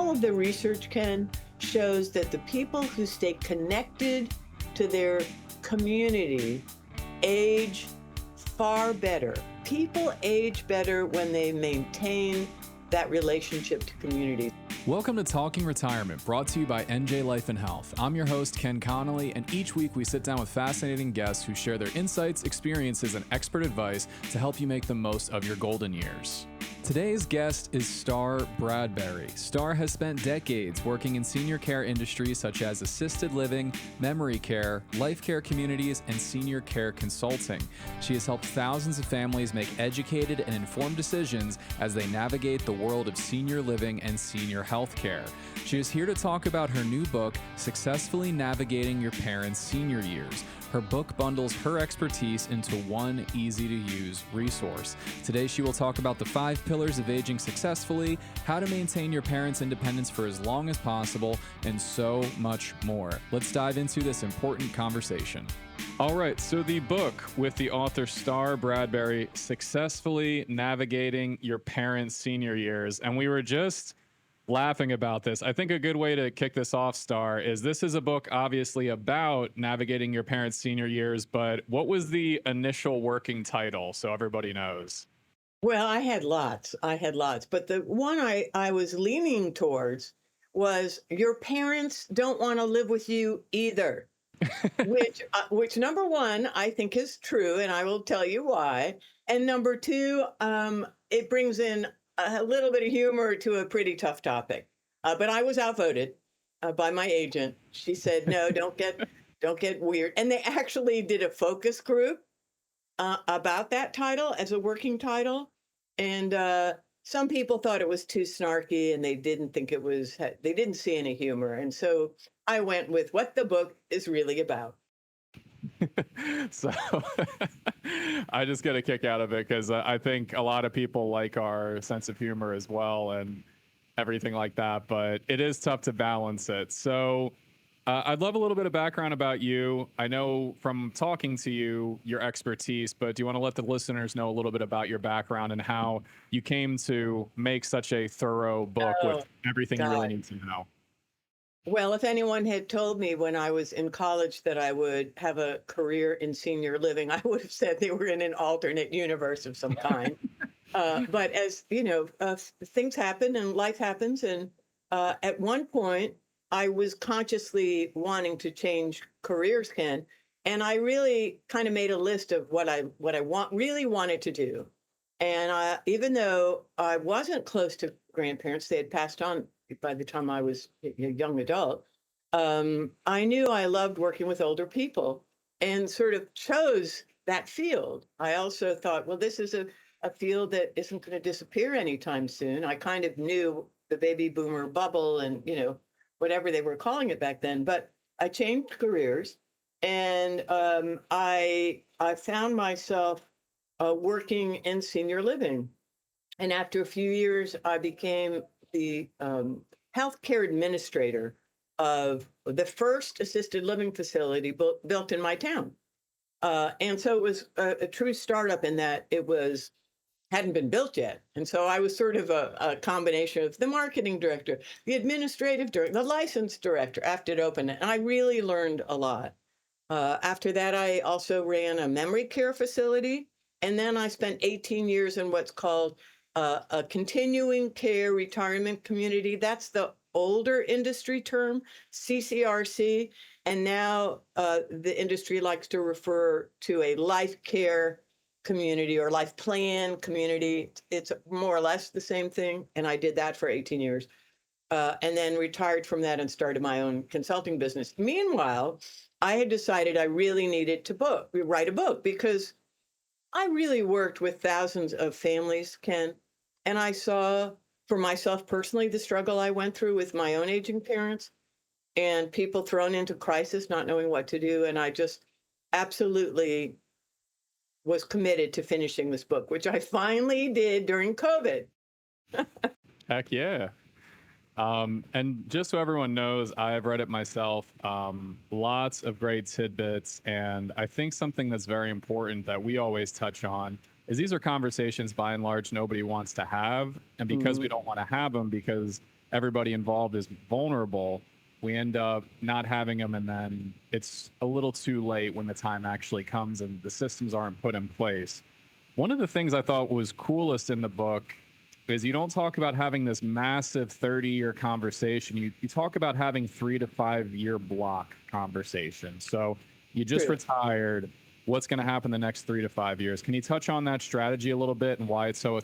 all of the research, Ken, shows that the people who stay connected to their community age far better. People age better when they maintain that relationship to community. Welcome to Talking Retirement, brought to you by NJ Life and Health. I'm your host, Ken Connolly, and each week we sit down with fascinating guests who share their insights, experiences, and expert advice to help you make the most of your golden years. Today's guest is Star Bradbury. Star has spent decades working in senior care industries such as assisted living, memory care, life care communities, and senior care consulting. She has helped thousands of families make educated and informed decisions as they navigate the world of senior living and senior health care. She is here to talk about her new book, Successfully Navigating Your Parents' Senior Years. Her book bundles her expertise into one easy-to-use resource. Today, she will talk about the 5 pillars of aging successfully, how to maintain your parents' independence for as long as possible, and so much more. Let's dive into this important conversation. All right, so the book with the author Star Bradbury, Successfully Navigating Your Parents' Senior Years, and we were just laughing about this. I think a good way to kick this off, Star, is this is a book obviously about navigating your parents' senior years, but what was the initial working title so everybody knows? Well, I had lots. But the one I was leaning towards was Your Parents Don't Want to Live with You Either, which number one, I think is true, and I will tell you why. And number two, it brings in a little bit of humor to a pretty tough topic. But I was outvoted by my agent. She said, "No, don't get weird." And they actually did a focus group about that title as a working title, and some people thought it was too snarky, and they didn't think it was. They didn't see any humor, and so I went with what the book is really about. So I just get a kick out of it because I think a lot of people like our sense of humor as well and everything like that, but it is tough to balance it. So I'd love a little bit of background about you. I know from talking to you, your expertise, but do you want to let the listeners know a little bit about your background and how you came to make such a thorough book Oh, with everything you really God. need to know? Well, if anyone had told me when I was in college that I would have a career in senior living, I would have said they were in an alternate universe of some kind. But as you know, things happen and life happens. And at one point, I was consciously wanting to change careers, Ken, and I really kind of made a list of what I really wanted to do. And even though I wasn't close to grandparents, they had passed on by the time I was a young adult. I knew I loved working with older people and sort of chose that field. I also thought, well, this is a field that isn't going to disappear anytime soon. I kind of knew the baby boomer bubble and, whatever they were calling it back then. But I changed careers, and I found myself working in senior living. And after a few years, I became the healthcare administrator of the first assisted living facility built in my town. And so it was a true startup in that it hadn't been built yet. And so I was sort of a combination of the marketing director, the administrative director, the license director after it opened. And I really learned a lot. After that, I also ran a memory care facility. And then I spent 18 years in what's called a continuing care retirement community. That's the older industry term, CCRC. And now the industry likes to refer to a life care community or life plan community. It's more or less the same thing. And I did that for 18 years. And then retired from that and started my own consulting business. Meanwhile, I had decided I really needed to write a book because I really worked with thousands of families, Ken, and I saw for myself personally the struggle I went through with my own aging parents and people thrown into crisis, not knowing what to do. And I just absolutely was committed to finishing this book, which I finally did during COVID. Heck yeah. And just so everyone knows, I've read it myself. Lots of great tidbits. And I think something that's very important that we always touch on is these are conversations by and large nobody wants to have. And because we don't want to have them, because everybody involved is vulnerable, we end up not having them, and then it's a little too late when the time actually comes and the systems aren't put in place. One of the things I thought was coolest in the book is you don't talk about having this massive 30-year conversation. You talk about having 3 to 5 year block conversation. So you just True. retired. What's going to happen the next 3 to 5 years? Can you touch on that strategy a little bit and why it's so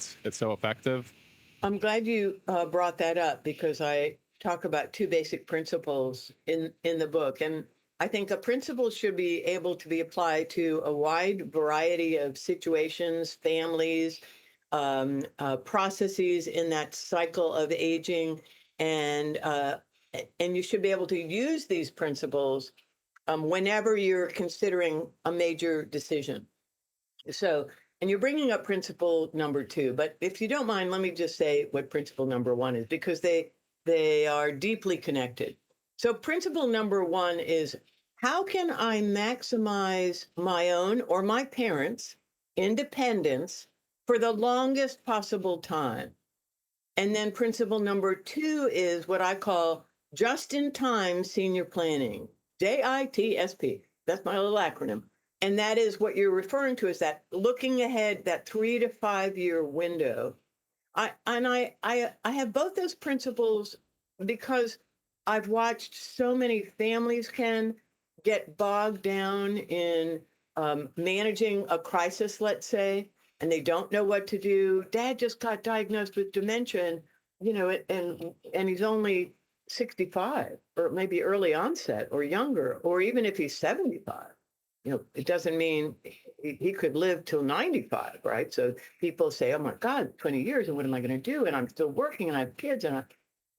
effective? I'm glad you brought that up because I talk about two basic principles in the book, and I think a principle should be able to be applied to a wide variety of situations, families, processes in that cycle of aging, and uh, and you should be able to use these principles whenever you're considering a major decision. So, and you're bringing up principle number two, but if you don't mind, let me just say what principle number one is because they are deeply connected. So, principle number one is how can I maximize my own or my parents' independence for the longest possible time? And then principle number two is what I call just in time senior planning, JITSP. That's my little acronym. And that is what you're referring to is that looking ahead, that 3 to 5 year window. I have both those principles because I've watched so many families can get bogged down in managing a crisis, let's say, and they don't know what to do. Dad just got diagnosed with dementia, and and he's only 65, or maybe early onset, or younger, or even if he's 75. It doesn't mean he could live till 95, right? So people say, "Oh my God, 20 years, and what am I going to do?" And I'm still working, and I have kids,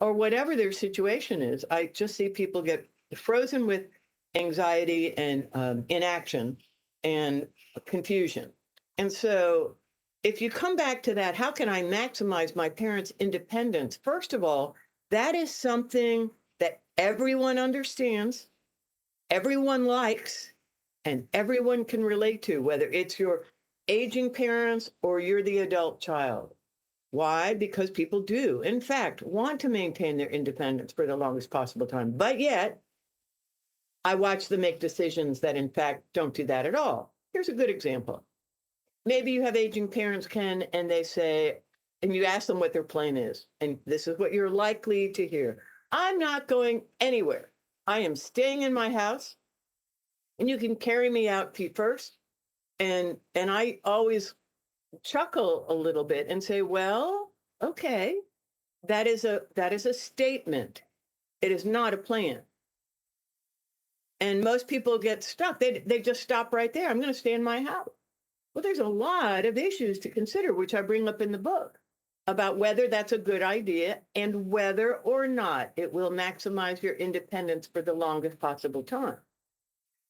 or whatever their situation is. I just see people get frozen with anxiety and inaction and confusion. And so, if you come back to that, how can I maximize my parents' independence? First of all, that is something that everyone understands, everyone likes, and everyone can relate to, whether it's your aging parents or you're the adult child. Why? Because people do, in fact, want to maintain their independence for the longest possible time. But yet, I watch them make decisions that, in fact, don't do that at all. Here's a good example. Maybe you have aging parents, Ken, and they say, and you ask them what their plan is. And this is what you're likely to hear: I'm not going anywhere. I am staying in my house, and you can carry me out feet first. And I always chuckle a little bit and say, well, okay, that is a statement. It is not a plan. And most people get stuck. They just stop right there. I'm going to stay in my house. Well, there's a lot of issues to consider, which I bring up in the book, about whether that's a good idea and whether or not it will maximize your independence for the longest possible time.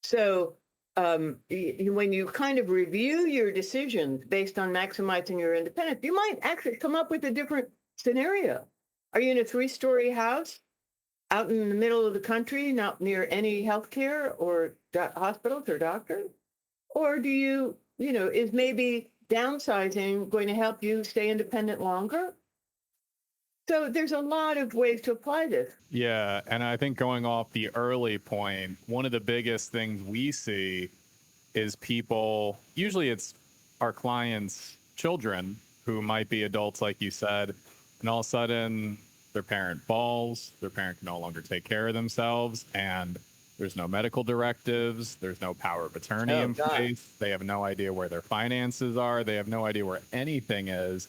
So when you kind of review your decisions based on maximizing your independence, you might actually come up with a different scenario. Are you in a 3-story house out in the middle of the country, not near any healthcare or hospitals or doctors? Or is maybe downsizing going to help you stay independent longer? So there's a lot of ways to apply this. Yeah, and I think going off the early point, one of the biggest things we see is people, usually it's our clients' children who might be adults, like you said, and all of a sudden their parent falls, their parent can no longer take care of themselves, and there's no medical directives, there's no power of attorney in place, they have no idea where their finances are, they have no idea where anything is.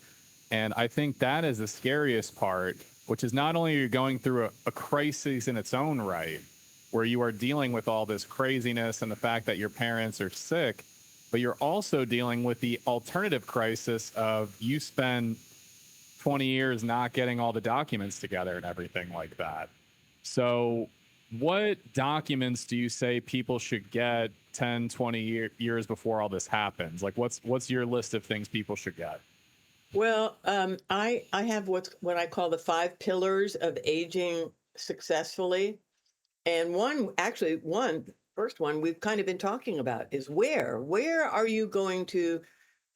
And I think that is the scariest part, which is not only are you going through a crisis in its own right, where you are dealing with all this craziness and the fact that your parents are sick, but you're also dealing with the alternative crisis of you spend 20 years not getting all the documents together and everything like that. So what documents do you say people should get 10, 20 years before all this happens? Like what's your list of things people should get? Well, I have what I call the 5 pillars of aging successfully. And first one we've kind of been talking about is where are you going to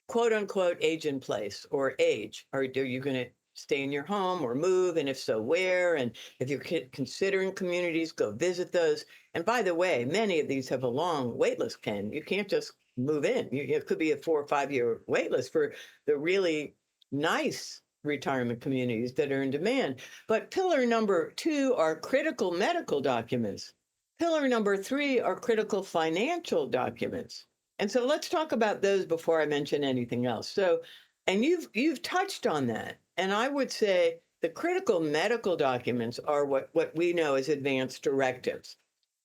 quote unquote age in place or age? Are you going to stay in your home or move, and if so, where? And if you're considering communities, go visit those. And by the way, many of these have a long wait list, Ken. You can't just move in. It could be a 4 or 5 year wait list for the really nice retirement communities that are in demand. But pillar number 2 are critical medical documents. Pillar number 3 are critical financial documents. And so let's talk about those before I mention anything else. So, and you've touched on that. And I would say the critical medical documents are what we know as advanced directives.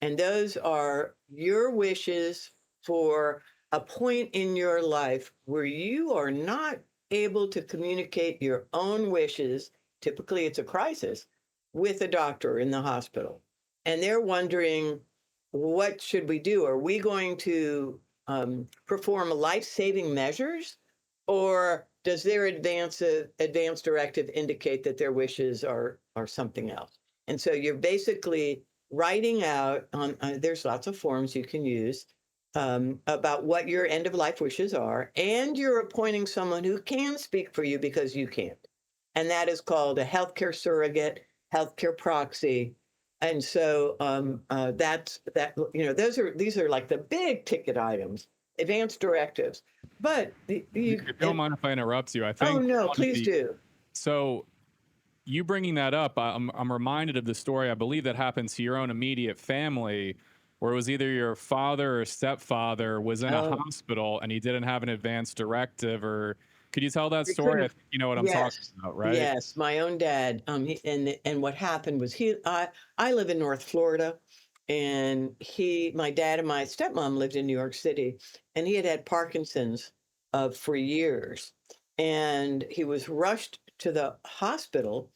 And those are your wishes for a point in your life where you are not able to communicate your own wishes. Typically, it's a crisis with a doctor in the hospital. And they're wondering, what should we do? Are we going to perform life-saving measures, or does their advance directive indicate that their wishes are something else? And so you're basically writing out on there's lots of forms you can use about what your end of life wishes are, and you're appointing someone who can speak for you because you can't. And that is called a healthcare surrogate, healthcare proxy. And so that's that. These are like the big ticket items, advanced directives. But If you don't mind if I interrupt you, I oh think no, please do. so. You bringing that up, I'm reminded of the story. I believe that happened to your own immediate family, where it was either your father or stepfather was in a Oh, hospital and he didn't have an advance directive. Or could you tell that we story? I couldn't. think you know what I'm talking Yes, about, right? yes. My own dad. And what happened was I live in North Florida, and my dad and my stepmom lived in New York City, and he had had Parkinson's for years, and he was rushed to the hospital,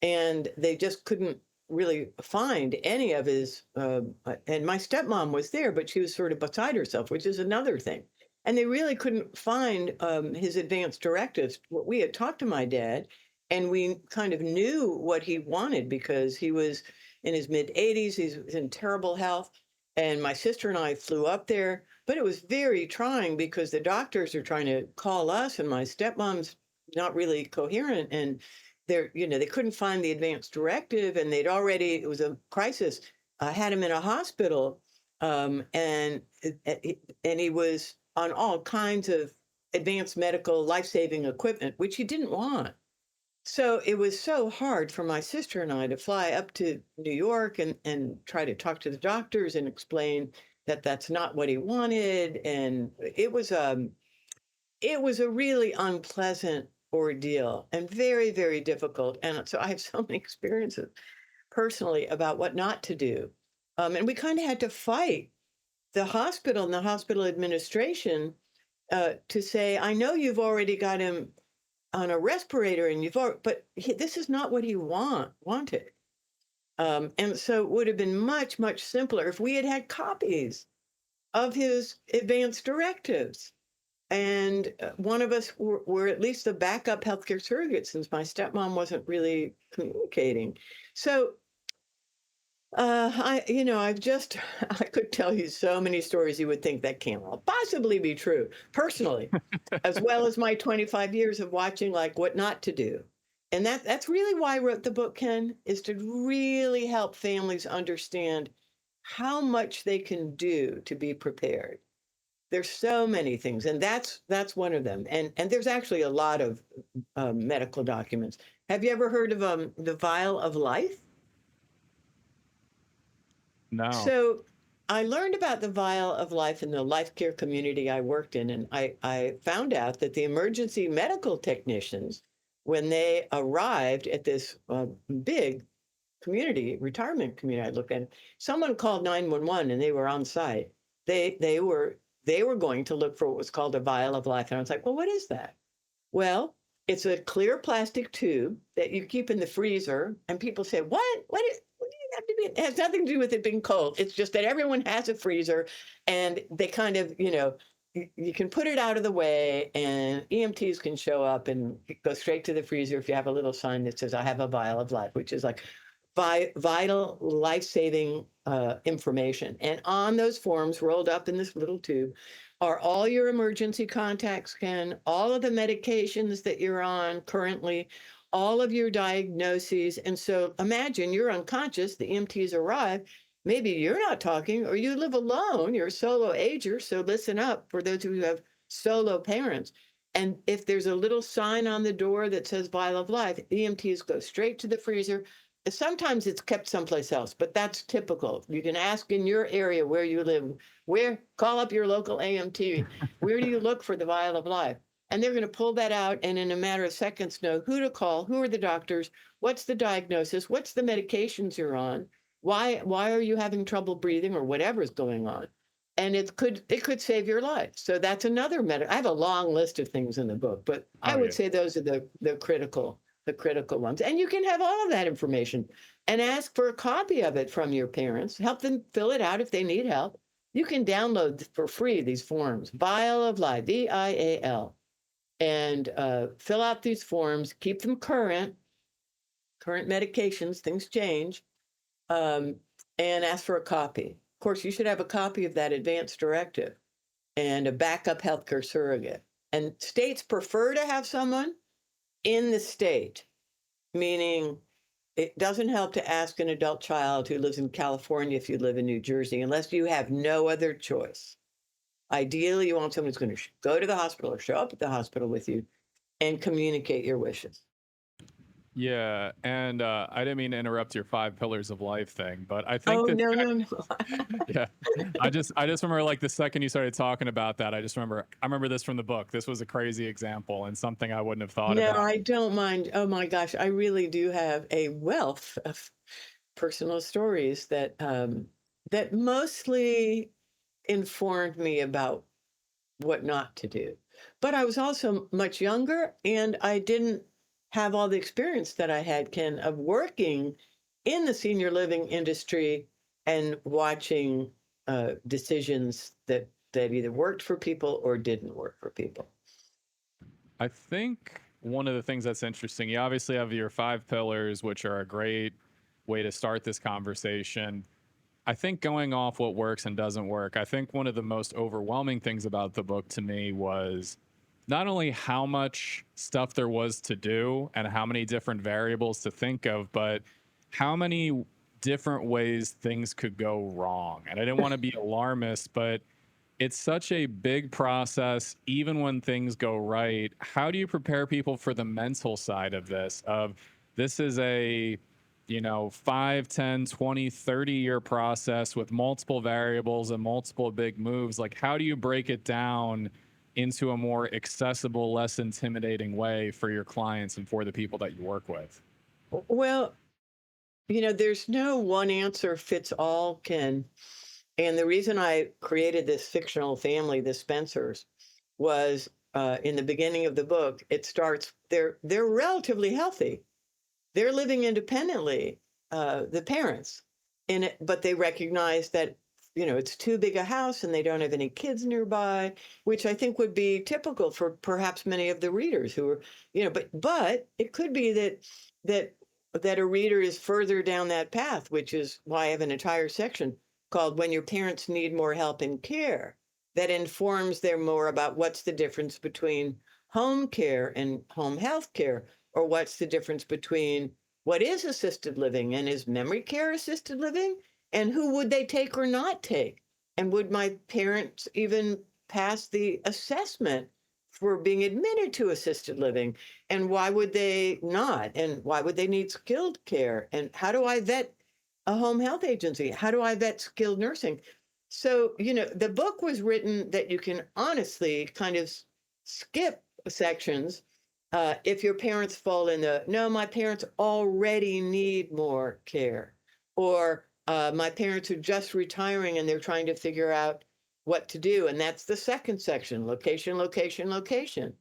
and they just couldn't really find any of his and my stepmom was there, but she was sort of beside herself, which is another thing. And they really couldn't find his advance directives. We had talked to my dad, and we kind of knew what he wanted because he was in his mid 80s. He's in terrible health, and my sister and I flew up there, but it was very trying because the doctors are trying to call us, and my stepmom's not really coherent, and they couldn't find the advance directive, and it was a crisis. Had him in a hospital, and he was on all kinds of advanced medical life-saving equipment, which he didn't want. So it was so hard for my sister and I to fly up to New York and try to talk to the doctors and explain that that's not what he wanted. And it was a really unpleasant ordeal and very, very difficult. And so I have so many experiences personally about what not to do. And we kind of had to fight the hospital and the hospital administration to say, I know you've already got him on a respirator, and but this is not what he wanted. And so it would have been much, much simpler if we had had copies of his advance directives. And one of us were at least the backup healthcare surrogate, since my stepmom wasn't really communicating. So I've just, I could tell you so many stories you would think that can't all possibly be true, personally, as well as my 25 years of watching like what not to do. And that's really why I wrote the book, Ken, is to really help families understand how much they can do to be prepared. There's so many things, and that's one of them. And there's actually a lot of medical documents. Have you ever heard of the vial of life? No. So I learned about the vial of life in the life care community I worked in, and I found out that the emergency medical technicians, when they arrived at this big retirement community I looked at, someone called 911 and they were on site. They were going to look for what was called a vial of life. And I was like, well, what is that? Well, it's a clear plastic tube that you keep in the freezer. And people say, what do you have to be? It has nothing to do with it being cold. It's just that everyone has a freezer, and they kind of, you can put it out of the way, and EMTs can show up and go straight to the freezer if you have a little sign that says, I have a vial of life, which is like vital life-saving information. And on those forms, rolled up in this little tube, are all your emergency contacts, Ken, all of the medications that you're on currently, all of your diagnoses. And so imagine you're unconscious, the EMTs arrive, maybe you're not talking or you live alone, you're a solo ager. So listen up for those who have solo parents. And if there's a little sign on the door that says vial of life, EMTs go straight to the freezer. Sometimes it's kept someplace else, but that's typical. You can ask in your area where you live, call up your local AMT. Where do you look for the vial of life? And they're going to pull that out and in a matter of seconds know who to call, who are the doctors, what's the diagnosis, what's the medications you're on, why are you having trouble breathing or whatever's going on. And it could save your life. So that's another I have a long list of things in the book, but I Oh, would yeah. say those are the critical ones. And you can have all of that information and ask for a copy of it from your parents. Help them fill it out if they need help. You can download for free these forms, Vial of Life, VIAL, and fill out these forms, keep them current medications, things change, and ask for a copy. Of course, you should have a copy of that advance directive and a backup healthcare surrogate. And states prefer to have someone in the state, meaning it doesn't help to ask an adult child who lives in California if you live in New Jersey, unless you have no other choice. Ideally, you want someone who's going to go to the hospital or show up at the hospital with you and communicate your wishes. Yeah, and I didn't mean to interrupt your 5 pillars of life thing, but I think Oh, that no, no, no. yeah, I just remember like the second you started talking about that, I remember this from the book. This was a crazy example and something I wouldn't have thought No, about. I don't mind. Oh my gosh, I really do have a wealth of personal stories that mostly informed me about what not to do. But I was also much younger and I didn't have all the experience that I had, Ken, of working in the senior living industry and watching decisions that either worked for people or didn't work for people. I think one of the things that's interesting, you obviously have your 5 pillars, which are a great way to start this conversation. I think going off what works and doesn't work, I think one of the most overwhelming things about the book to me was not only how much stuff there was to do and how many different variables to think of, but how many different ways things could go wrong. And I didn't want to be alarmist, but it's such a big process even when things go right. How do you prepare people for the mental side of this? Of this is a 5, 10, 20, 30-year process with multiple variables and multiple big moves. Like, how do you break it down into a more accessible, less intimidating way for your clients and for the people that you work with? Well, there's no one answer fits all, Ken. And the reason I created this fictional family, the Spencers, was in the beginning of the book. It starts they're relatively healthy. They're living independently, the parents, in it, but they recognize that it's too big a house and they don't have any kids nearby, which I think would be typical for perhaps many of the readers who are, but it could be that that a reader is further down that path, which is why I have an entire section called "When Your Parents Need More Help and Care," that informs them more about what's the difference between home care and home health care, or what's the difference between what is assisted living and is memory care assisted living, and who would they take or not take, and would my parents even pass the assessment for being admitted to assisted living, and why would they not, and why would they need skilled care, and how do I vet a home health agency, how do I vet skilled nursing? So the book was written that you can honestly kind of skip sections if your parents fall in the, no, my parents already need more care, or my parents are just retiring and they're trying to figure out what to do. And that's the second section, location, location, location,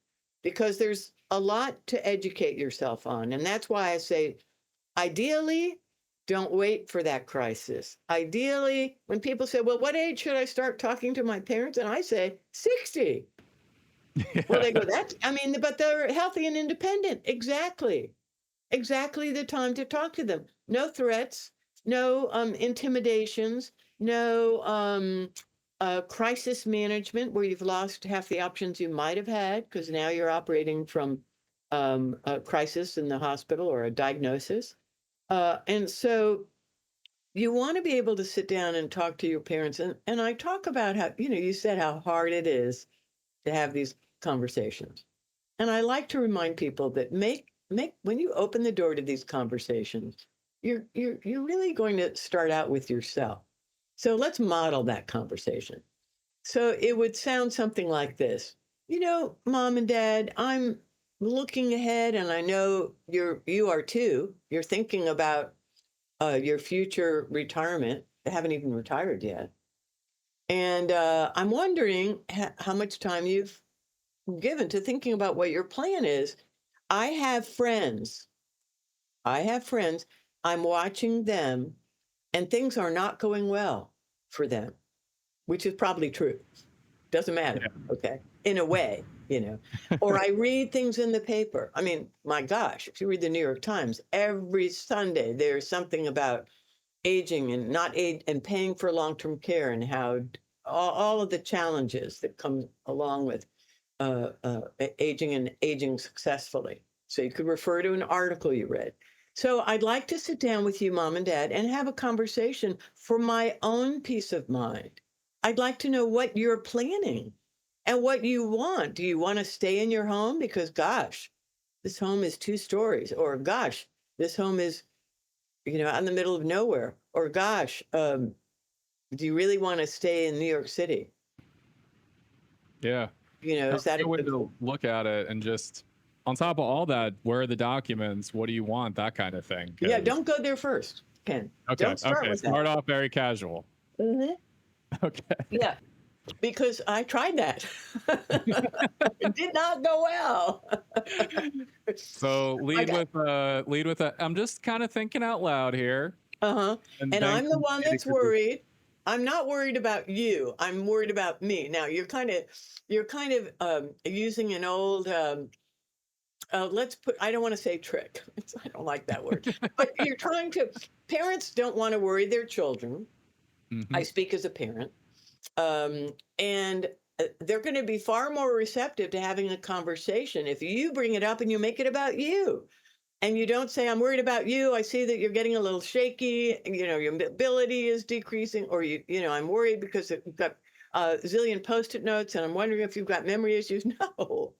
because there's a lot to educate yourself on. And that's why I say, ideally, don't wait for that crisis. Ideally, when people say, well, what age should I start talking to my parents? And I say, 60. Well, Yeah. they go, but they're healthy and independent. Exactly. Exactly the time to talk to them. No threats, no intimidations, no crisis management where you've lost half the options you might have had because now you're operating from a crisis in the hospital or a diagnosis. And so you want to be able to sit down and talk to your parents. And I talk about how, you said how hard it is to have these conversations. And I like to remind people that make when you open the door to these conversations, you're really going to start out with yourself. So let's model that conversation. So it would sound something like this. Mom and dad, I'm looking ahead and I know you are too. You're thinking about your future retirement. They haven't even retired yet. And I'm wondering how much time you've given to thinking about what your plan is. I have friends. I have friends. I'm watching them, and things are not going well for them, which is probably true. Doesn't matter. Yeah. Okay. In a way, Or I read things in the paper. I mean, my gosh, if you read the New York Times, every Sunday there's something about aging and not age and paying for long-term care and how all of the challenges that come along with aging and aging successfully. So you could refer to an article you read. So I'd like to sit down with you, mom and dad, and have a conversation for my own peace of mind. I'd like to know what you're planning and what you want. Do you want to stay in your home? Because, gosh, this home is 2 stories, or gosh, this home is, out in the middle of nowhere, or gosh, do you really want to stay in New York City? Yeah. Is That's a that good way to look at it. And just on top of all that, where are the documents? What do you want? That kind of thing. Yeah, don't go there first, Ken. Okay. Don't start Okay. with that. Start off very casual. Mhm. Okay. Yeah, because I tried that. It did not go well. So I lead got with I'm just kind of thinking out loud here, uh-huh. and And then I'm the one communicating that's to the worried. I'm not worried about you. I'm worried about me. Now you're kind of using an old I don't want to say trick. I don't like that word. But parents don't want to worry their children. I Mhm. speak as a parent. And they're going to be far more receptive to having a conversation if you bring it up and you make it about you. And you don't say, I'm worried about you. I see that you're getting a little shaky. Your mobility is decreasing, or I'm worried because you've got a zillion post-it notes and I'm wondering if you've got memory issues. No,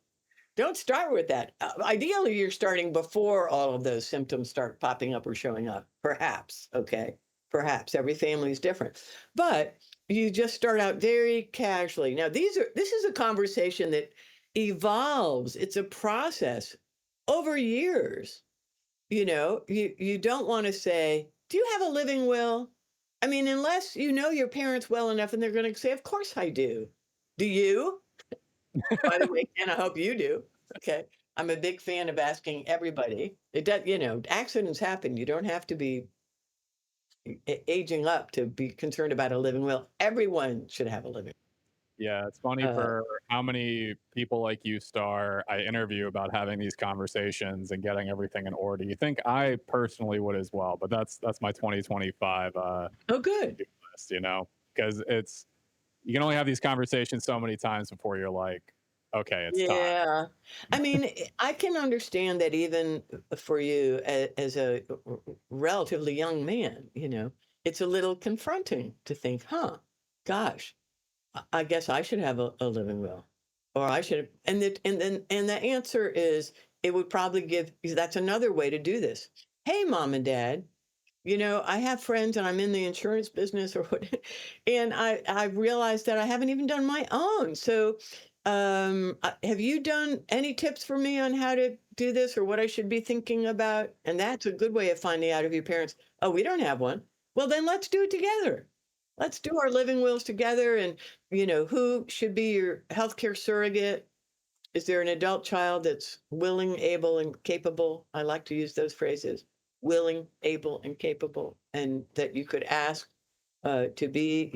don't start with that. Ideally, you're starting before all of those symptoms start popping up or showing up. Perhaps, okay? Perhaps every family is different, but you just start out very casually. Now, this is a conversation that evolves. It's a process over years. You don't want to say, "Do you have a living will?" I mean, unless you know your parents well enough, and they're going to say, "Of course I do." Do you? By the way, and I hope you do. Okay. I'm a big fan of asking everybody. It does, accidents happen. You don't have to be aging up to be concerned about a living will. Everyone should have a living. Yeah, it's funny Uh, for how many people like you, Star, I interview about having these conversations and getting everything in order. You think I personally would as well, but that's my 2025 oh, good. to-do list, because you can only have these conversations so many times before you're like, okay, it's time. Yeah. I mean, I can understand that even for you as a relatively young man, it's a little confronting to think, huh, gosh, I guess I should have a living will, or I should. And the answer is, it would probably give. That's another way to do this. Hey, mom and dad, I have friends, and I'm in the insurance business, or what, and I've realized that I haven't even done my own. So, have you done any tips for me on how to do this, or what I should be thinking about? And that's a good way of finding out if your parents. Oh, we don't have one. Well, then let's do it together. Let's do our living wills together, and who should be your healthcare surrogate. Is there an adult child that's willing, able, and capable? I like to use those phrases: willing, able, and capable, and that you could ask to be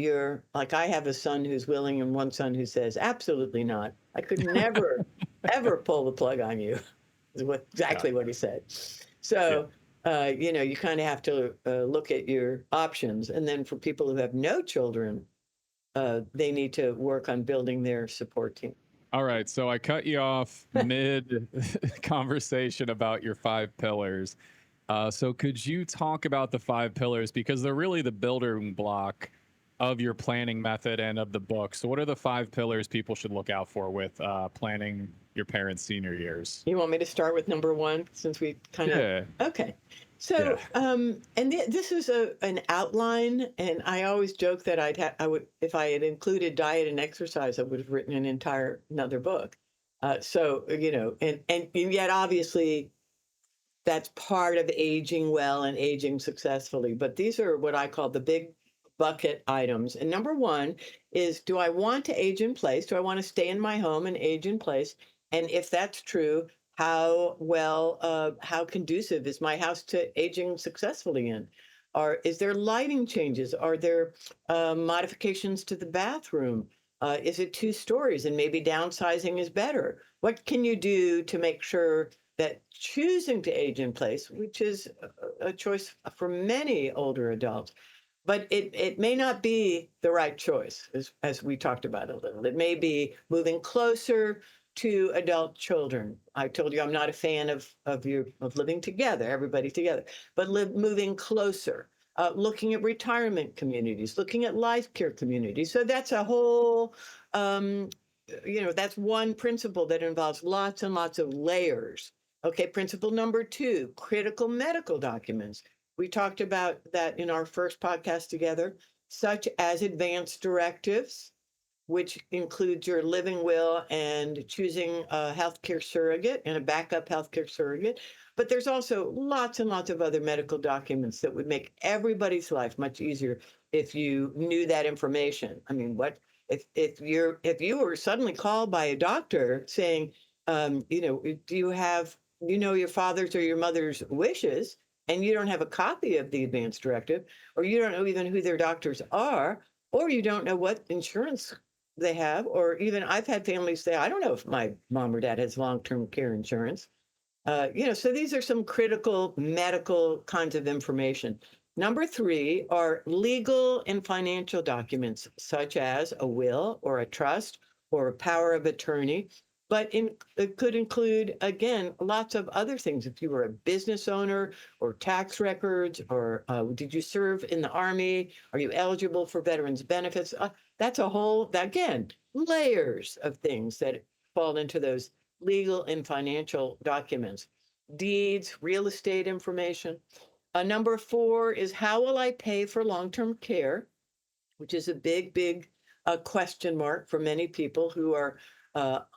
like I have a son who's willing and one son who says, absolutely not. I could never, ever pull the plug on you, is Yeah, exactly what he said. yeah, So, you kind of have to look at your options. And then for people who have no children, they need to work on building their support team. All right, so I cut you off mid conversation about your 5 pillars. So could you talk about the 5 pillars, because they're really the building block of your planning method and of the book. So what are the 5 pillars people should look out for with planning your parents' senior years? You want me to start with number one since we kind of, Yeah, okay. yeah. So, this is an outline, and I always joke that I would, if I had included diet and exercise, I would have written an entire another book. So, and yet obviously that's part of aging well and aging successfully. But these are what I call the big bucket items. And number one is, do I want to age in place? Do I want to stay in my home and age in place? And if that's true, how conducive is my house to aging successfully in? Or is there lighting changes? Are there modifications to the bathroom? Is it 2 stories and maybe downsizing is better? What can you do to make sure that choosing to age in place, which is a choice for many older adults, but it may not be the right choice, as we talked about a little. It may be moving closer to adult children. I told you I'm not a fan of living together, everybody together, but moving closer. Looking at retirement communities, looking at life care communities. So that's a whole that's one principle that involves lots and lots of layers. Okay, principle number two, critical medical documents. We talked about that in our first podcast together, such as advance directives, which includes your living will and choosing a healthcare surrogate and a backup healthcare surrogate. But there's also lots and lots of other medical documents that would make everybody's life much easier if you knew that information. I mean, what if you were suddenly called by a doctor saying, do you have your father's or your mother's wishes, and you don't have a copy of the advance directive, or you don't know even who their doctors are, or you don't know what insurance they have, or even I've had families say, I don't know if my mom or dad has long-term care insurance. So these are some critical medical kinds of information. Number three are legal and financial documents, such as a will or a trust or a power of attorney. But it could include, again, lots of other things. If you were a business owner, or tax records, or did you serve in the Army? Are you eligible for veterans benefits? That's a whole, again, layers of things that fall into those legal and financial documents, deeds, real estate information. Number four is, how will I pay for long-term care, which is a big, big question mark for many people who are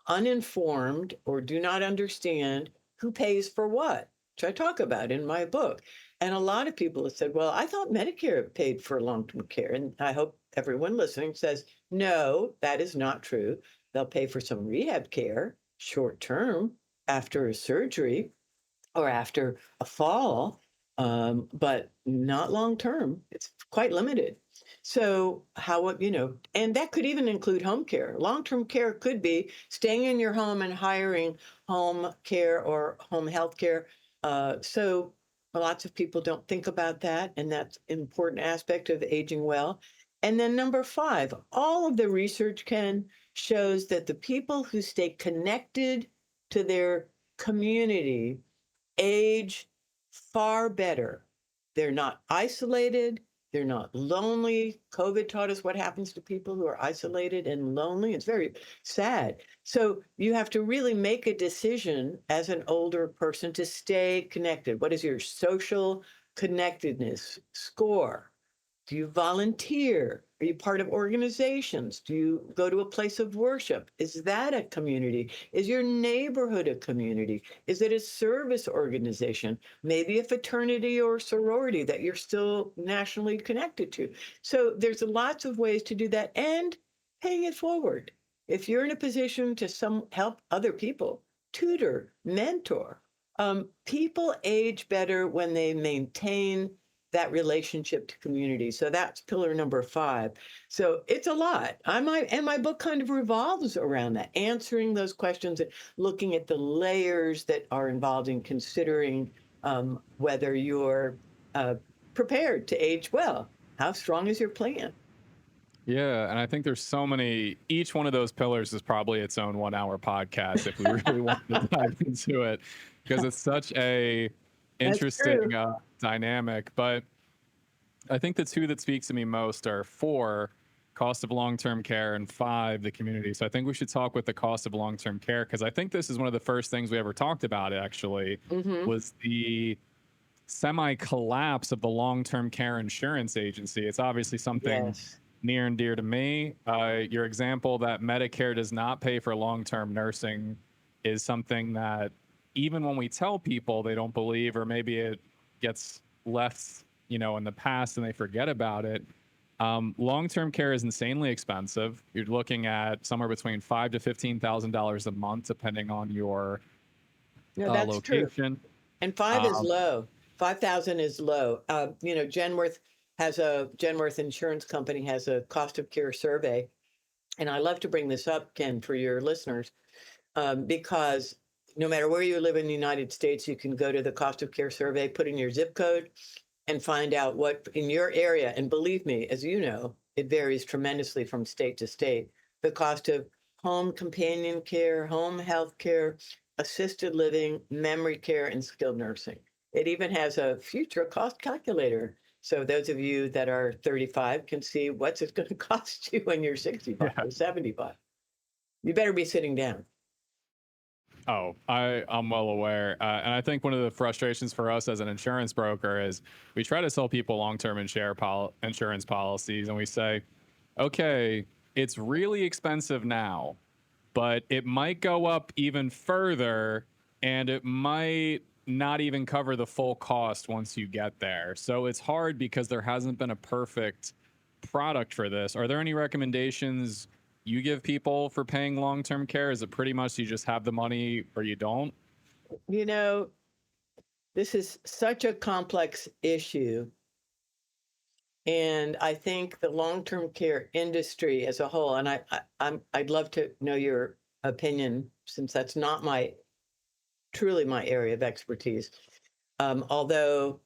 uninformed or do not understand who pays for what, which I talk about in my book. And a lot of people have said, well, I thought Medicare paid for long-term care. And I hope everyone listening says, no, that is not true. They'll pay for some rehab care short term after a surgery or after a fall, but not long term. It's quite limited. So and that could even include home care. Long-term care could be staying in your home and hiring home care or home health care. So lots of people don't think about that, and that's an important aspect of aging well. And then number five, all of the research, Ken, shows that the people who stay connected to their community age far better. They're not isolated. They're not lonely. COVID taught us what happens to people who are isolated and lonely. It's very sad. So you have to really make a decision as an older person to stay connected. What is your social connectedness score? Do you volunteer? Are you part of organizations? Do you go to a place of worship? Is that a community? Is your neighborhood a community? Is it a service organization? Maybe a fraternity or sorority that you're still nationally connected to. So there's lots of ways to do that, and paying it forward. If you're in a position to help other people, tutor, mentor, people age better when they maintain that relationship to community. So that's pillar number five. So it's a lot. My book kind of revolves around that, answering those questions and looking at the layers that are involved in considering whether you're prepared to age well. How strong is your plan? Yeah, and I think there's so many. Each one of those pillars is probably its own 1 hour podcast if we really want to dive into it, because it's such a That's true. interesting dynamic. But I think the two that speak to me most are four, cost of long-term care, and five, the community. So I think we should talk with the cost of long-term care, because I think this is one of the first things we ever talked about, actually, Hmm. was the semi-collapse of the long-term care insurance agency. It's obviously something Yes. near and dear to me. Your example that Medicare does not pay for long-term nursing is something that even when we tell people, they don't believe, or maybe it gets left, in the past and they forget about it. Long-term care is insanely expensive. You're looking at somewhere between $5,000 to $15,000 a month, depending on your No, that's true. location. And five is Um, low. 5,000 is low. Genworth Insurance Company has a cost of care survey. And I love to bring this up, Ken, for your listeners, because no matter where you live in the United States, you can go to the cost of care survey, put in your zip code, and find out what in your area. And believe me, as you know, it varies tremendously from state to state. The cost of home companion care, home health care, assisted living, memory care, and skilled nursing. It even has a future cost calculator. So those of you that are 35 can see what's it going to cost you when you're 65 yeah. or 75. You better be sitting down. Oh, I'm well aware, and I think one of the frustrations for us as an insurance broker is we try to sell people long-term insurance policies, and we say, okay, it's really expensive now, but it might go up even further, and it might not even cover the full cost once you get there. So it's hard because there hasn't been a perfect product for this. Are there any recommendations you give people for paying long-term care? Is it pretty much you just have the money or you don't? You know, this is such a complex issue. And I think the long-term care industry as a whole, and I'd love to know your opinion since that's not truly my area of expertise. Although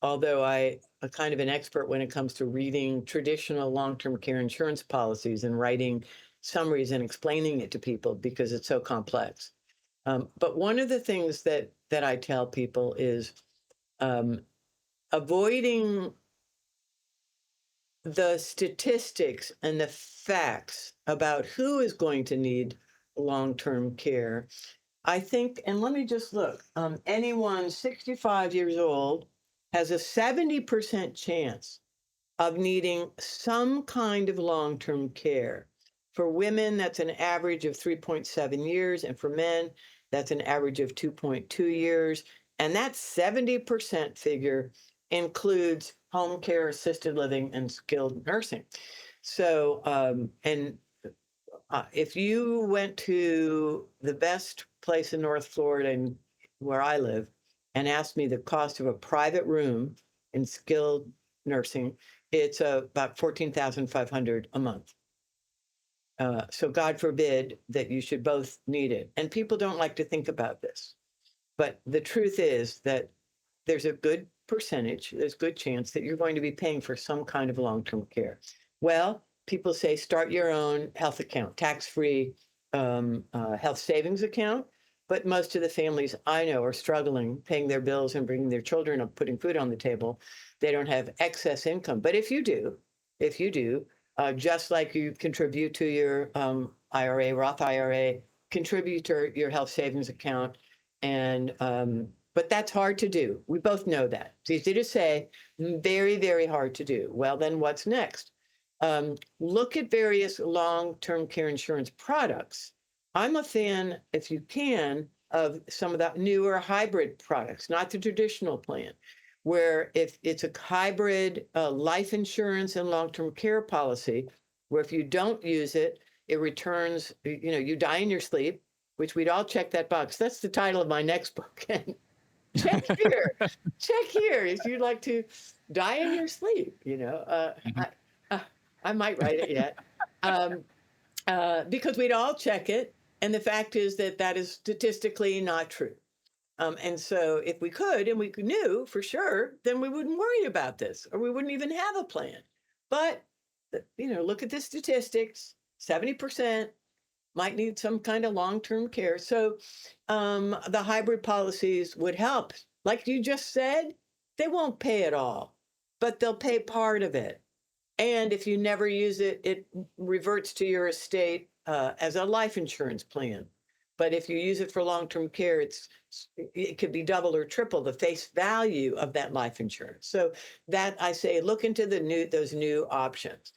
I am kind of an expert when it comes to reading traditional long-term care insurance policies and writing summaries and explaining it to people because it's so complex. But one of the things that I tell people is um, avoiding the statistics and the facts about who is going to need long-term care. I think, and let me just look, anyone 65 years old has a 70% chance of needing some kind of long-term care. For women, that's an average of 3.7 years, and for men, that's an average of 2.2 years. And that 70% figure includes home care, assisted living, and skilled nursing. So, if you went to the best place in North Florida and where I live and asked me the cost of a private room in skilled nursing, it's about 14,500 a month. So God forbid that you should both need it. And people don't like to think about this. But the truth is that there's a good percentage, there's a good chance that you're going to be paying for some kind of long-term care. Well, people say start your own health account, tax-free health savings account. But most of the families I know are struggling paying their bills and bringing their children up, putting food on the table. They don't have excess income. But if you do, just like you contribute to your IRA, Roth IRA, contribute to your health savings account, and but that's hard to do. We both know that. It's easy to say, very, very hard to do. Well, then what's next? Look at various long-term care insurance products. I'm a fan, if you can, of some of the newer hybrid products, not the traditional plan, where if it's a hybrid life insurance and long-term care policy, where if you don't use it, it returns, you die in your sleep, which we'd all check that box. That's the title of my next book. And check here, check here if you'd like to die in your sleep. Uh, I might write it yet. Um, because we'd all check it. And the fact is that that is statistically not true. And so if we could and we knew for sure, then we wouldn't worry about this or we wouldn't even have a plan. But look at the statistics. 70% might need some kind of long-term care. So the hybrid policies would help. Like you just said, they won't pay it all, but they'll pay part of it. And if you never use it, it reverts to your estate as a life insurance plan. But if you use it for long-term care, it could be double or triple the face value of that life insurance. So that I say, look into those new options.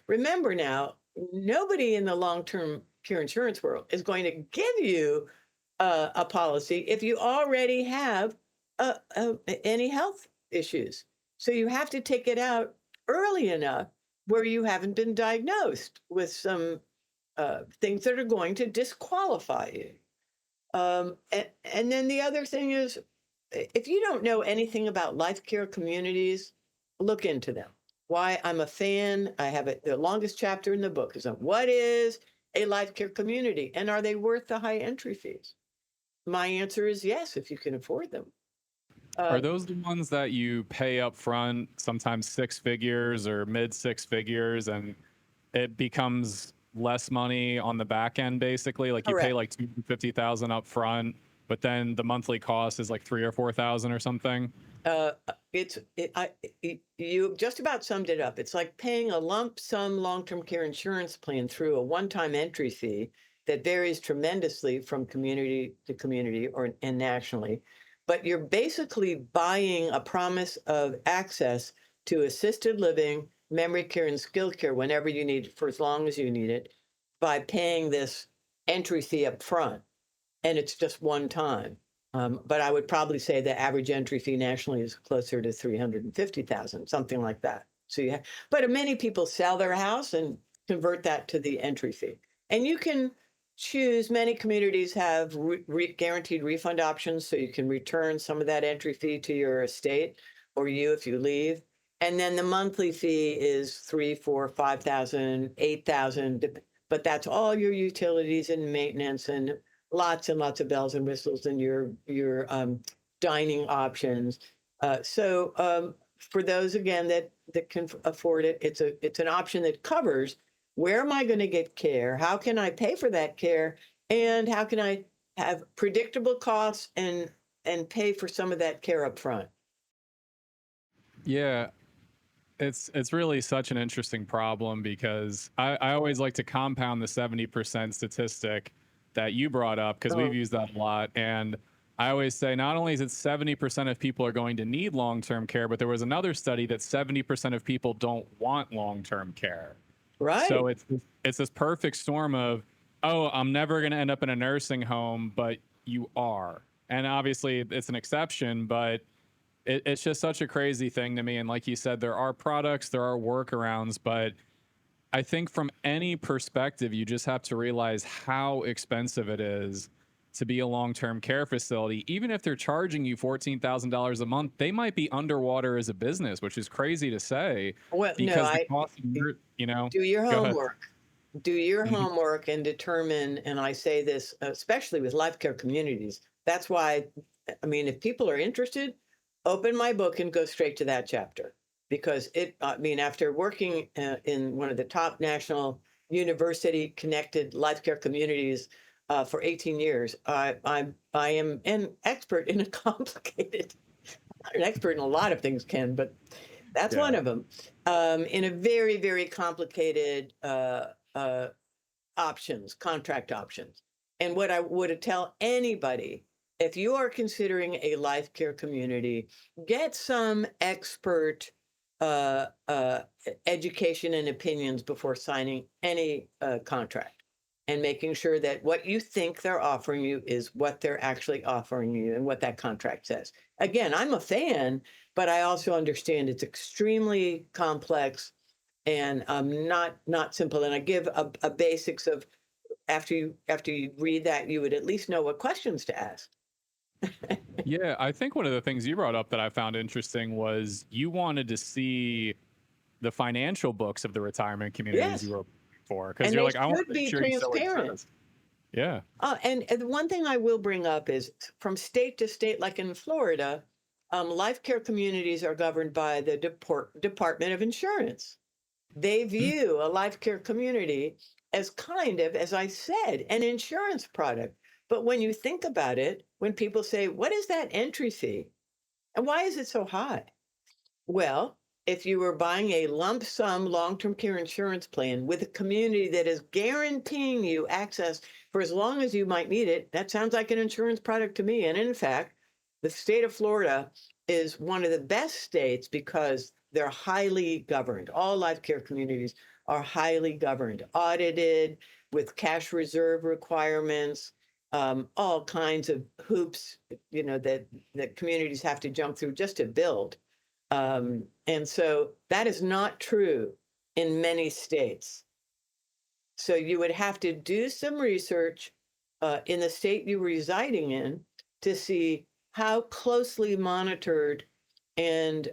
Remember now, nobody in the long-term care insurance world is going to give you a policy if you already have any health issues. So you have to take it out early enough where you haven't been diagnosed with some things that are going to disqualify you. And then the other thing is, if you don't know anything about life care communities, look into them. Why I'm a fan, I have the longest chapter in the book is on what is a life care community and are they worth the high entry fees? My answer is yes, if you can afford them. Are Uh, those the ones that you pay up front, sometimes six figures or mid six figures, and it becomes less money on the back end, basically? Like you pay Correct. like 250,000 up front, but then the monthly cost is like 3 or 4,000 or something. You just about summed it up. It's like paying a lump sum long-term care insurance plan through a one-time entry fee that varies tremendously from community to community and nationally. But you're basically buying a promise of access to assisted living, memory care, and skilled care whenever you need it, for as long as you need it, by paying this entry fee up front. And it's just one time. But I would probably say the average entry fee nationally is closer to 350,000, something like that. But many people sell their house and convert that to the entry fee. And you can choose, many communities have guaranteed refund options, so you can return some of that entry fee to your estate or you if you leave. And then the monthly fee is 3, 4, 5,000, 8,000, but that's all your utilities and maintenance and lots and lots of bells and whistles and your dining options. For those again that can afford it, it's an option that covers where am I going to get care, how can I pay for that care, and how can I have predictable costs and pay for some of that care up front. Yeah, it's really such an interesting problem because I always like to compound the 70% statistic that you brought up because we've Oh, used that a lot. And I always say not only is it 70% of people are going to need long-term care, but there was another study that 70% of people don't want long-term care. So right. it's this perfect storm of, oh, I'm never going to end up in a nursing home, but you are. And obviously it's an exception, but it's just such a crazy thing to me. And like you said, there are products, there are workarounds, but I think from any perspective, you just have to realize how expensive it is to be a long-term care facility. Even if they're charging you $14,000 a month, they might be underwater as a business, which is crazy to say Well, no, because the cost of your, do your go ahead. homework. Do your Mhm. homework and determine, and I say this especially with life care communities. That's why, I mean, if people are interested, open my book and go straight to that chapter because I mean, after working in one of the top national university connected life care communities for 18 years, I am an expert in a complicated, not an expert in a lot of things, Ken, but that's one Yeah. of them. In a very, very complicated contract options. And what I would tell anybody, if you are considering a life care community, get some expert education and opinions before signing any contract and making sure that what you think they're offering you is what they're actually offering you and what that contract says. Again, I'm a fan, but I also understand it's extremely complex and not simple. And I give a basics of after you read that, you would at least know what questions to ask. Yeah, I think one of the things you brought up that I found interesting was you wanted to see the financial books of the retirement communities you Yes, were for because and you're they like, I want should to make be sure you so transparent. exist. Yeah. And the one thing I will bring up is from state to state, like in Florida, life care communities are governed by the Department of Insurance. They view a life care community as kind of, as I said, an insurance product. But when you think about it, when people say, what is that entry fee? And why is it so high? Well, if you were buying a lump sum long term care insurance plan with a community that is guaranteeing you access for as long as you might need it, that sounds like an insurance product to me. And in fact, the state of Florida is one of the best states because they're highly governed. All life care communities are highly governed, audited with cash reserve requirements, all kinds of hoops, that communities have to jump through just to build. And so that is not true in many states. So you would have to do some research in the state you're residing in to see how closely monitored and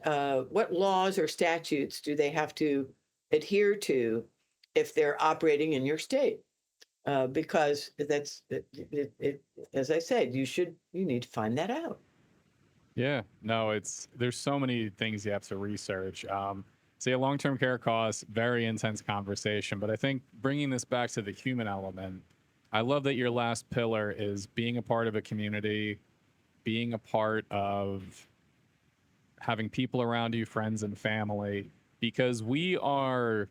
what laws or statutes do they have to adhere to if they're operating in your state. Because as I said, you need to find that out. Yeah, no, there's so many things you have to research. See, a long-term care costs, very intense conversation, but I think bringing this back to the human element, I love that your last pillar is being a part of a community, being a part of having people around you, friends and family, because we are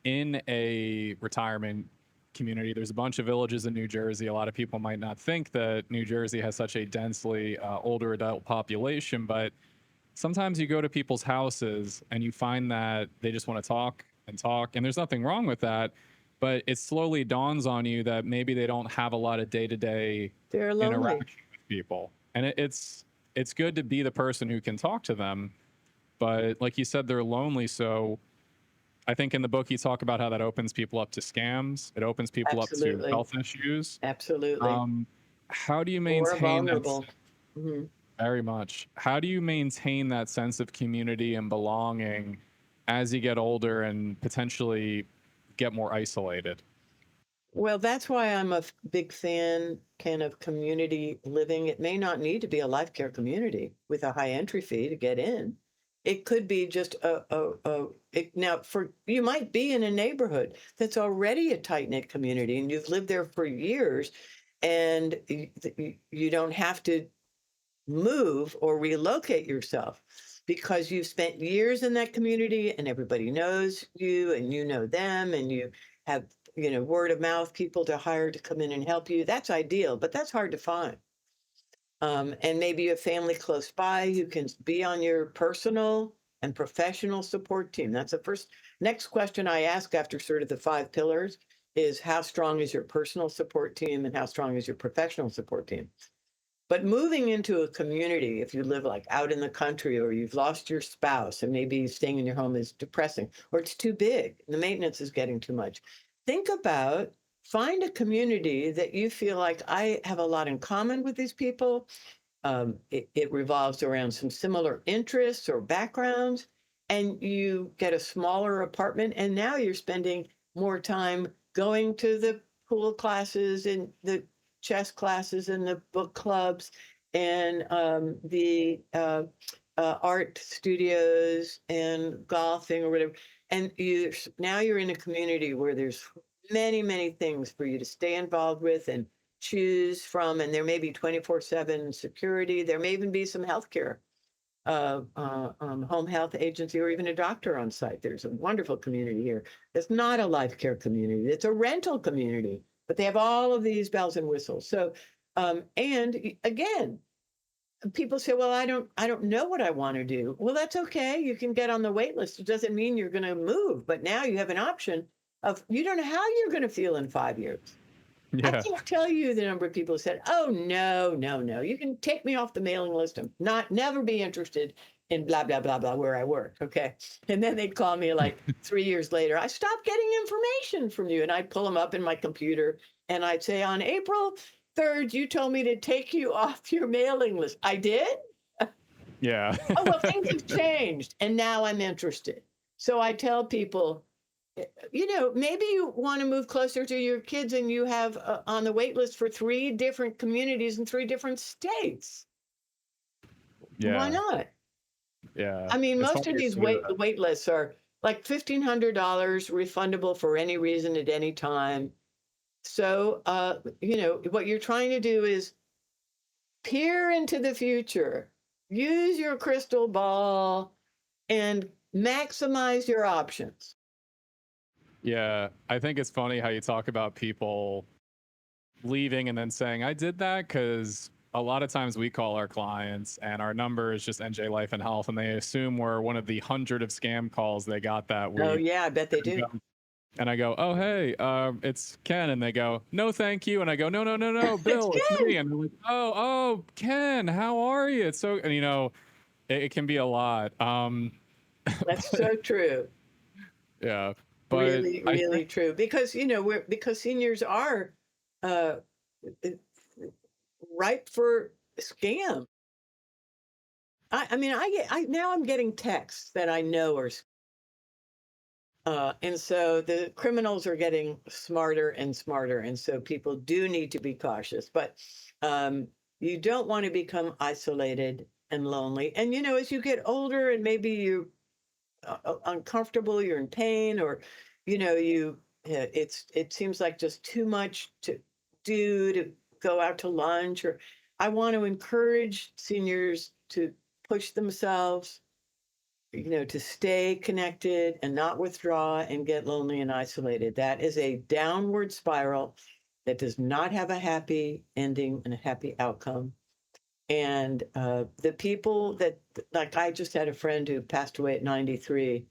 in a retirement community. There's a bunch of villages in New Jersey. A lot of people might not think that New Jersey has such a densely older adult population, but sometimes you go to people's houses and you find that they just want to talk and talk, and there's nothing wrong with that. But it slowly dawns on you that maybe they don't have a lot of day-to-day They're lonely. interaction with people, and it's good to be the person who can talk to them. But like you said, they're lonely, so I think in the book you talk about how that opens people up to scams. It opens people up to Absolutely. health issues. Absolutely. How do you More maintain that? vulnerable. Mhm. Very much. How do you maintain that sense of community and belonging as you get older and potentially get more isolated? Well, that's why I'm a big fan, Ken, of community living. It may not need to be a life care community with a high entry fee to get in. It could be just now for you might be in a neighborhood that's already a tight knit community and you've lived there for years and you don't have to move or relocate yourself because you've spent years in that community and everybody knows you and you know them and you have word of mouth people to hire to come in and help you. That's ideal, but that's hard to find. And maybe you have family close by who can be on your personal and professional support team. That's the next question I ask after sort of the 5 pillars is how strong is your personal support team and how strong is your professional support team. But moving into a community, if you live like out in the country or you've lost your spouse and maybe staying in your home is depressing or it's too big, the maintenance is getting too much. Think about find a community that you feel like I have a lot in common with these people. It revolves around some similar interests or backgrounds, and you get a smaller apartment. And now you're spending more time going to the pool classes and the chess classes and the book clubs and the art studios and golfing or whatever. And now you're in a community where there's many things for you to stay involved with and choose from, and there may be 24/7 security. There may even be some healthcare, home health agency, or even a doctor on site. There's a wonderful community here. It's not a life care community. It's a rental community, but they have all of these bells and whistles. So, and again, people say, "Well, I don't know what I want to do." Well, that's okay. You can get on the wait list. It doesn't mean you're going to move, but now you have an option of you don't know how you're going to feel in 5 years. I Yeah. can't tell you the number of people who said, "Oh no, no, no! You can take me off the mailing list. I'm never be interested in blah blah blah blah where I work." Okay, and then they'd call me like 3 years later. I stopped getting information from you, and I'd pull them up in my computer, and I'd say, "On April 3rd, you told me to take you off your mailing list." I did. Yeah. Oh well, things have changed, and now I'm interested. So I tell people maybe you want to move closer to your kids and you have on the wait list for 3 different communities in 3 different states. Why Yeah. not? Yeah. I mean, It's most of only these fair. wait lists are like $1,500 refundable for any reason at any time. So, what you're trying to do is peer into the future, use your crystal ball, and maximize your options. Yeah, I think it's funny how you talk about people leaving and then saying, I did that because a lot of times we call our clients and our number is just NJ Life and Health, and they assume we're one of the hundred of scam calls they got that Oh, week. yeah, I bet they And do. I go, oh, hey, it's Ken. And they go, no, thank you. And I go, no, no, no, no, It's Bill, it's me. good. And they're like, oh, Ken, how are you? It's so, and it can be a lot. That's But so true. yeah, but Really, I really think, true. Because, because seniors are uh, uh, ripe for scam. I mean, now I'm getting texts that I know are, and so the criminals are getting smarter and smarter, and so people do need to be cautious. But you don't want to become isolated and lonely. And as you get older, and maybe you uncomfortable, you're in pain, or it seems like just too much to do to go out to lunch. Or I want to encourage seniors to push themselves, to stay connected and not withdraw and get lonely and isolated. That is a downward spiral that does not have a happy ending and a happy outcome. And the people that, like, I just had a friend who passed away at 93,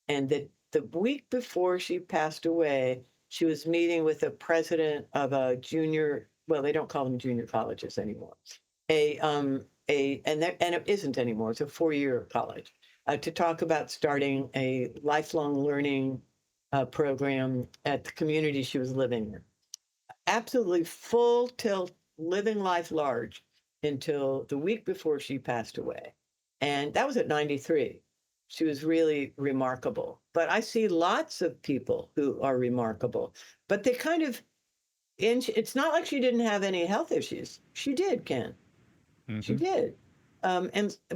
and the week before she passed away, she was meeting with the president of a junior, well, they don't call them junior colleges anymore. And it isn't anymore. It's a 4-year college, to talk about starting a lifelong learning program at the community she was living in. Absolutely full tilt, living life large until the week before she passed away. And that was at 93. She was really remarkable. But I see lots of people who are remarkable, but they kind of, it's not like she didn't have any health issues. She did, Ken. She mhm. did.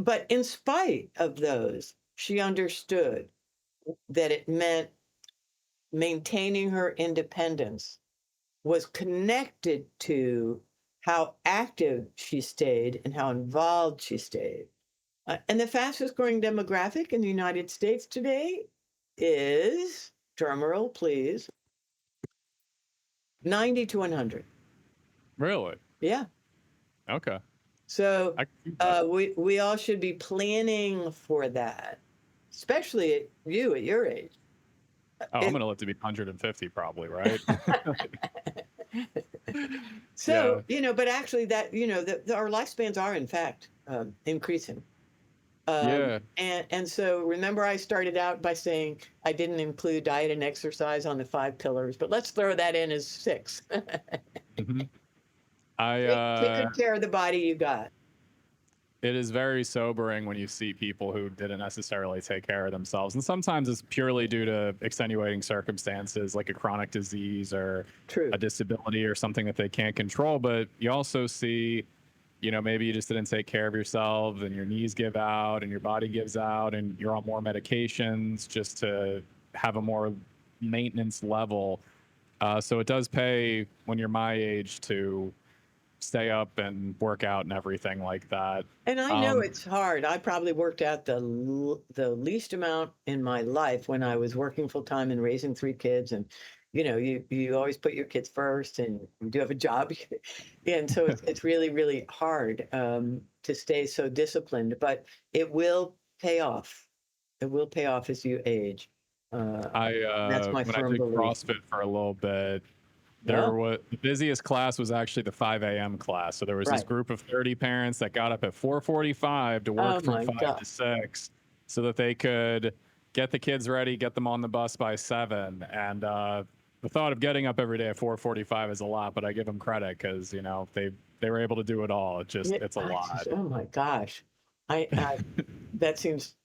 But in spite of those, she understood that it meant maintaining her independence was connected to how active she stayed and how involved she stayed. And the fastest growing demographic in the United States today is, drumroll please, 90 to 100. Really? Yeah. Okay. So I can see that. we all should be planning for that, especially at your age. Oh, I'm It, gonna live to be 150 probably, right? Yeah. so, but actually our lifespans are in fact increasing. Yeah. And so remember, I started out by saying I didn't include diet and exercise on the 5 pillars, but let's throw that in as 6. Mhm. I Take good care of the body you got. it is very sobering when you see people who didn't necessarily take care of themselves. And sometimes it's purely due to extenuating circumstances like a chronic disease or True. a disability or something that they can't control. But you also see, maybe you just didn't take care of yourself and your knees give out and your body gives out and you're on more medications just to have a more maintenance level. So it does pay when you're my age to stay up and work out and everything like that. And I know Um, it's hard. I probably worked out the least amount in my life when I was working full time and raising 3 kids. And you always put your kids first, and you do have a job, and so it's really really hard to stay so disciplined. But it will pay off. It will pay off as you age. Uh, that's my when I firm did belief. CrossFit for a little bit, there Oh, was the busiest class was actually the 5 a.m. class. So there was this right. group of 30 parents that got up at 4:45 to Oh work from my 5 God. to 6 so that they could get the kids ready, get them on the bus by 7. And the thought of getting up every day at 4:45 is a lot, but I give them credit because, they were able to do it all. Yeah, It's a lot. oh my gosh. I that seems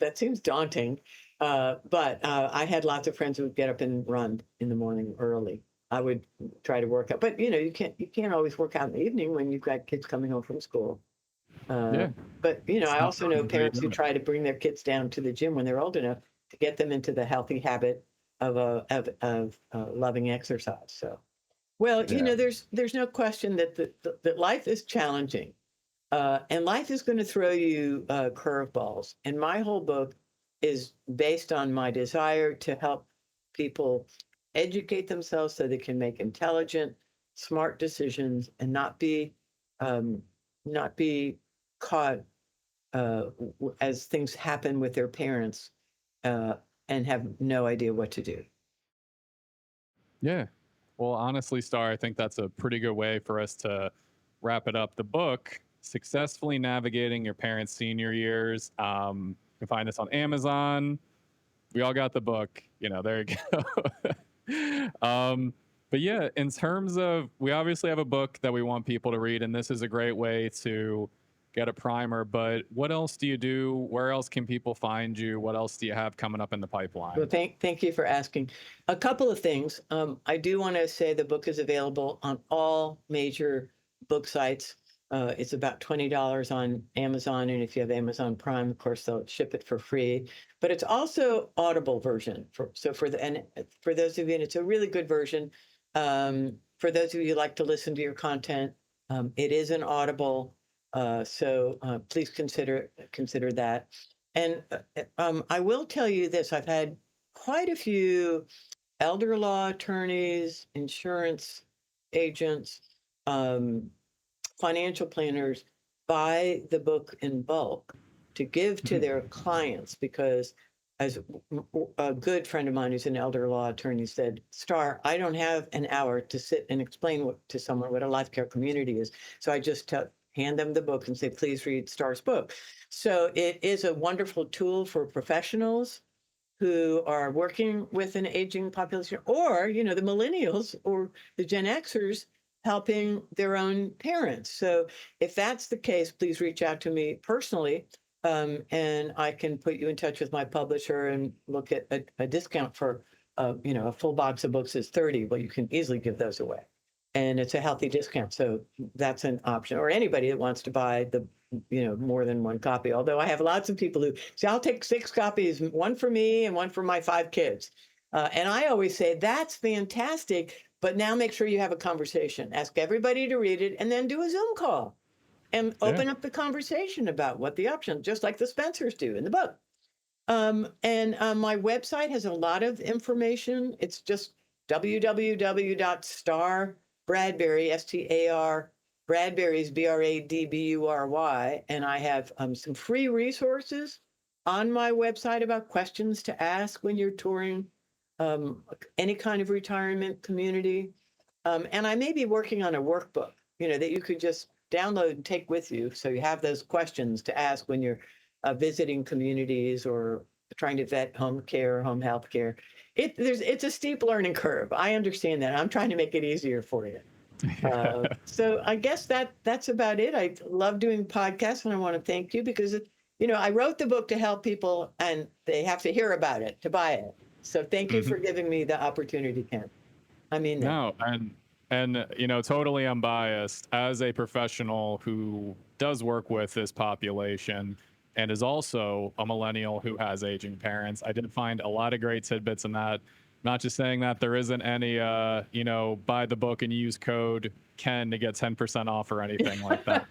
daunting. But I had lots of friends who would get up and run in the morning early. I would try to work out, but you can't always work out in the evening when you've got kids coming home from school. Uh, Yeah. but I It's not also for know everybody, parents who doing it. try to bring their kids down to the gym when they're old enough, to get them into the healthy habit of loving exercise. So, well, Yeah. there's no question that that life is challenging, and life is going to throw you curveballs. And my whole book is based on my desire to help people educate themselves so they can make intelligent, smart decisions and um, not be caught as things happen with their parents uh, and have no idea what to do. Yeah. Well, honestly, Star, I think that's a pretty good way for us to wrap it up. The book, Successfully Navigating Your Parents' Senior Years. You can find this on Amazon. We all got the book. There you go. But yeah, in terms of, we obviously have a book that we want people to read, and this is a great way to get a primer. But what else do you do? Where else can people find you? What else do you have coming up in the Well, pipeline? thank you for asking. A couple of things. I do want to say the book is available on all major book sites. It's about $20 on Amazon, and if you have Amazon Prime, of course, they'll ship it for free. But it's also Audible version. For those of you, and it's a really good version. For those of you who like to listen to your content, it is an Audible. So please consider that. And I will tell you this: I've had quite a few elder law attorneys, insurance agents, um, financial planners buy the book in bulk to give to their clients because, as a good friend of mine who's an elder law attorney said, Star, I don't have an hour to sit and explain to someone what a life care community is. So I just hand them the book and say, please read Star's book. So it is a wonderful tool for professionals who are working with an aging population, or the millennials or the Gen Xers helping their own parents. So if that's the case, please reach out to me personally, and I can put you in touch with my publisher and look at a discount for a full box of books is 30. Well, you can easily give those away, and it's a healthy discount. So that's an option, or anybody that wants to buy the more than one copy. Although I have lots of people who say, I'll take 6 copies, one for me and one for my 5 kids. And I always say, that's fantastic. But now make sure you have a conversation. Ask everybody to read it and then do a Zoom call and Yeah. open up the conversation about what the options, just like the Spencers do in the book. And my website has a lot of information. It's just www.starbradbury, STAR, Bradbury's BRADBURY. And I have some free resources on my website about questions to ask when you're touring any kind of retirement community. And I may be working on a workbook, that you could just download and take with you. So you have those questions to ask when you're visiting communities or trying to vet home care, home health care. It's a steep learning curve. I understand that. I'm trying to make it easier for you. So I guess that's about it. I love doing podcasts, and I want to thank you because I wrote the book to help people, and they have to hear about it to buy it. So thank you for giving me the opportunity, Ken. I mean that. No, and totally unbiased as a professional who does work with this population and is also a millennial who has aging parents. I did find a lot of great tidbits in that. Not just saying that there isn't any buy the book and use code Ken to get 10% off or anything like that.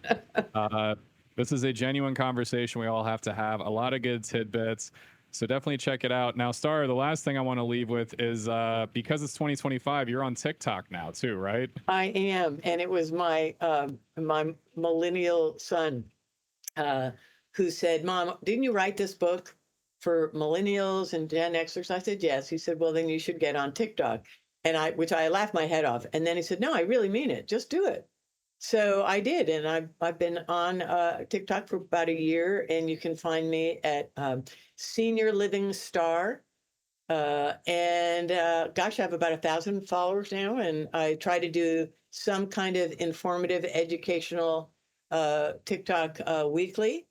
This is a genuine conversation we all have to have. A lot of good tidbits. So definitely check it out. Now, Star, the last thing I want to leave with is because it's 2025, you're on TikTok now too, right? I am, and it was my millennial son who said, "Mom, didn't you write this book for millennials and Gen Xers?" I said, "Yes." He said, "Well, then you should get on TikTok." Which I laughed my head off. And then he said, "No, I really mean it. Just do it." So I did, and I've been on TikTok for about a year, and you can find me at Senior Living Star. And gosh, I have about 1,000 followers now, and I try to do some kind of informative, educational TikTok weekly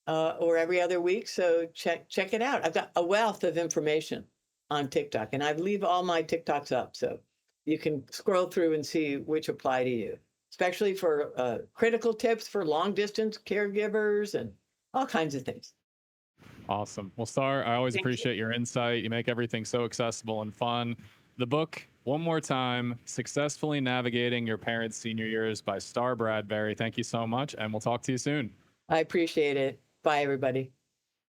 or every other week. So check it out. I've got a wealth of information on TikTok, and I leave all my TikToks up, so you can scroll through and see which apply to you, especially for critical tips for long distance caregivers and all kinds of things. Awesome. Well, Star, I always Thank you. appreciate your insight. You make everything so accessible and fun. The book, one more time, Successfully Navigating Your Parents' Senior Years by Star Bradbury. Thank you so much, and we'll talk to you soon. I appreciate it. Bye, everybody.